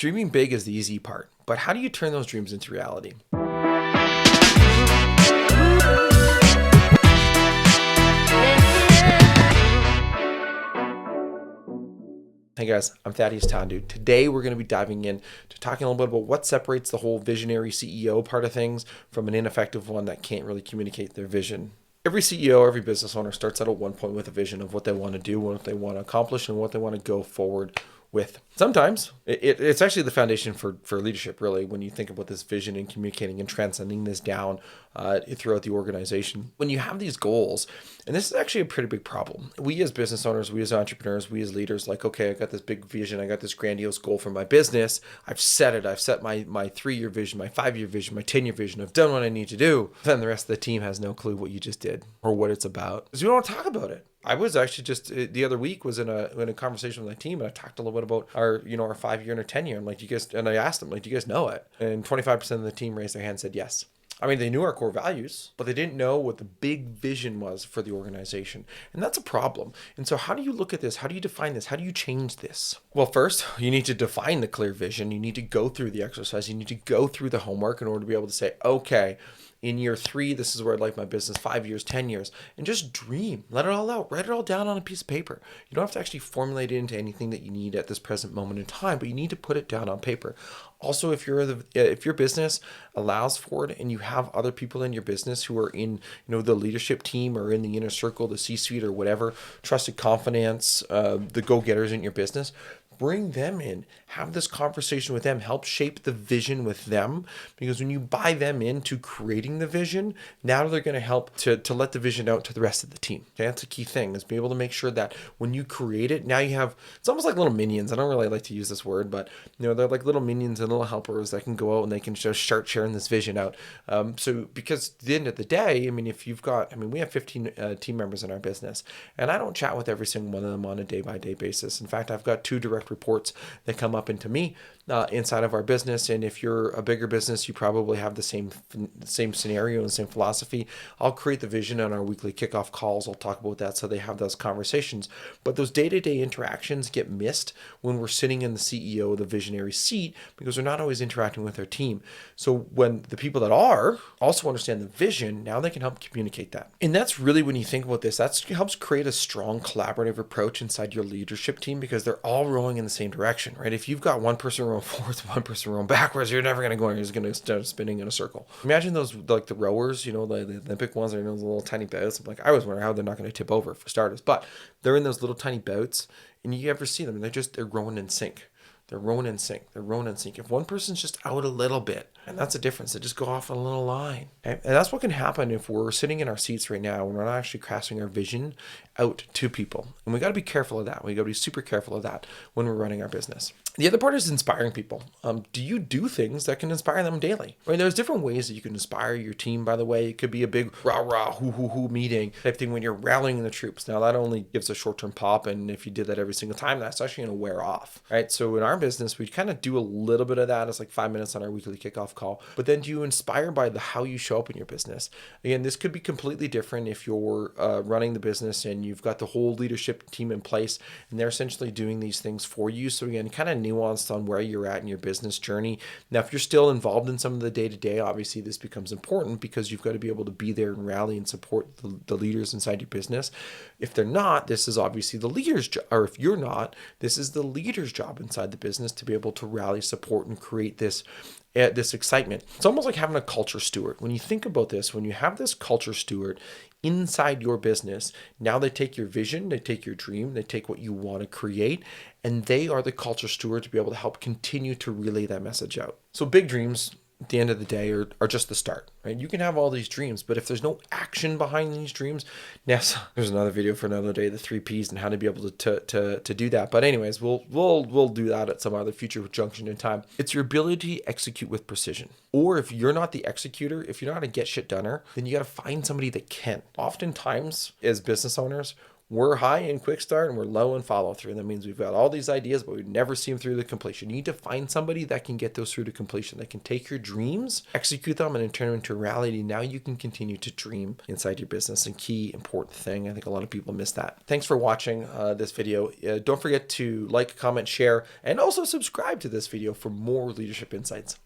Dreaming big is the easy part, but how do you turn those dreams into reality? Hey guys, I'm Thaddeus Tandu. Today we're going to be diving in to talking a little bit about what separates the whole visionary CEO part of things from an ineffective one that can't really communicate their vision. Every CEO, every business owner starts out at one point with a vision of what they want to do, what they want to accomplish, and what they want to go forward with. Sometimes it's actually the foundation for leadership, really, when you think about this vision and communicating and transcending this down throughout the organization. When you have these goals, and this is actually a pretty big problem. We as business owners, we as entrepreneurs, we as leaders, like, okay, I got this big vision, I got this grandiose goal for my business. I've set it. I've set my 3-year vision, my 5-year vision, my 10-year vision. I've done what I need to do. Then the rest of the team has no clue what you just did or what it's about, because we don't talk about it. I was actually just the other week was in a conversation with my team, and I talked a little bit about our 5-year and our 10-year. I'm like, do you guys? And I asked them, like, do you guys know it? And 25% of the team raised their hand and said yes. I mean, they knew our core values, but they didn't know what the big vision was for the organization. And that's a problem. And so how do you look at this? How do you define this? How do you change this? Well, first, you need to define the clear vision. You need to go through the exercise. You need to go through the homework in order to be able to say, okay, in year 3, this is where I'd like my business, 5 years, 10 years, and just dream. Let it all out. Write it all down on a piece of paper. You don't have to actually formulate it into anything that you need at this present moment in time, but you need to put it down on paper. Also, if your business allows for it and you have other people in your business who are in the leadership team or in the inner circle, the C-suite or whatever, trusted confidants, the go-getters in your business, bring them in, have this conversation with them, help shape the vision with them, because when you buy them into creating the vision, now they're going to help to let the vision out to the rest of the team. Okay, that's a key thing, is be able to make sure that when you create it, now you have, it's almost like little minions. I don't really like to use this word, but they're like little minions and little helpers that can go out and they can just start sharing this vision out. So because at the end of the day, I mean, if you've got, we have 15 team members in our business, and I don't chat with every single one of them on a day-by-day basis. In fact, I've got 2 direct reports that come up into me inside of our business. And if you're a bigger business, you probably have the same scenario and same philosophy. I'll create the vision on our weekly kickoff calls. I'll talk about that so they have those conversations. But those day-to-day interactions get missed when we're sitting in the CEO, the visionary seat, because we're not always interacting with our team. So when the people that are also understand the vision, now they can help communicate that. And that's really, when you think about this, that helps create a strong collaborative approach inside your leadership team, because they're all rowing in the same direction, right? If you've got one person rowing forwards, one person rowing backwards, you're never going to go, you're just going to start spinning in a circle. Imagine those, like the rowers, the Olympic ones, are in those little tiny boats. I'm like, I always wonder how they're not going to tip over, for starters, but they're in those little tiny boats, and you ever see them, they're rowing in sync. They're rowing in sync. They're rowing in sync. If one person's just out a little bit, and that's the difference, they just go off on a little line. Okay? And that's what can happen if we're sitting in our seats right now and we're not actually casting our vision out to people. And we got to be careful of that. We got to be super careful of that when we're running our business. The other part is inspiring people. Do you do things that can inspire them daily? Right? There's different ways that you can inspire your team, by the way. It could be a big rah-rah, hoo-hoo-hoo meeting type thing when you're rallying the troops. Now, that only gives a short-term pop, and if you did that every single time, that's actually going to wear off, right? So in our business, we kind of do a little bit of that. It's like 5 minutes on our weekly kickoff call. But then do you inspire by how you show up in your business? Again, this could be completely different if you're running the business and you've got the whole leadership team in place, and they're essentially doing these things for you. So again, kind of nuanced on where you're at in your business journey. Now, if you're still involved in some of the day-to-day, obviously this becomes important, because you've got to be able to be there and rally and support the leaders inside your business. If they're not, this is obviously the leader's job, or if you're not, this is the leader's job inside the business to be able to rally, support, and create this excitement. It's almost like having a culture steward. When you think about this, when you have this culture steward inside your business, now they take your vision, they take your dream, they take what you want to create, and they are the culture steward to be able to help continue to relay that message out. So big dreams, at the end of the day, are just the start, right? You can have all these dreams, but if there's no action behind these dreams, yes, there's another video for another day, the 3 Ps and how to be able to do that. But anyways, we'll do that at some other future junction in time. It's your ability to execute with precision. Or if you're not the executor, if you're not a get shit doner, then you got to find somebody that can. Oftentimes, as business owners, We're high in quick start and we're low in follow through. That means we've got all these ideas, but we never see them through to completion. You need to find somebody that can get those through to completion, that can take your dreams, execute them, and then turn them into reality. Now you can continue to dream inside your business. And key important thing, I think a lot of people miss that. Thanks for watching this video. Don't forget to like, comment, share, and also subscribe to this video for more leadership insights.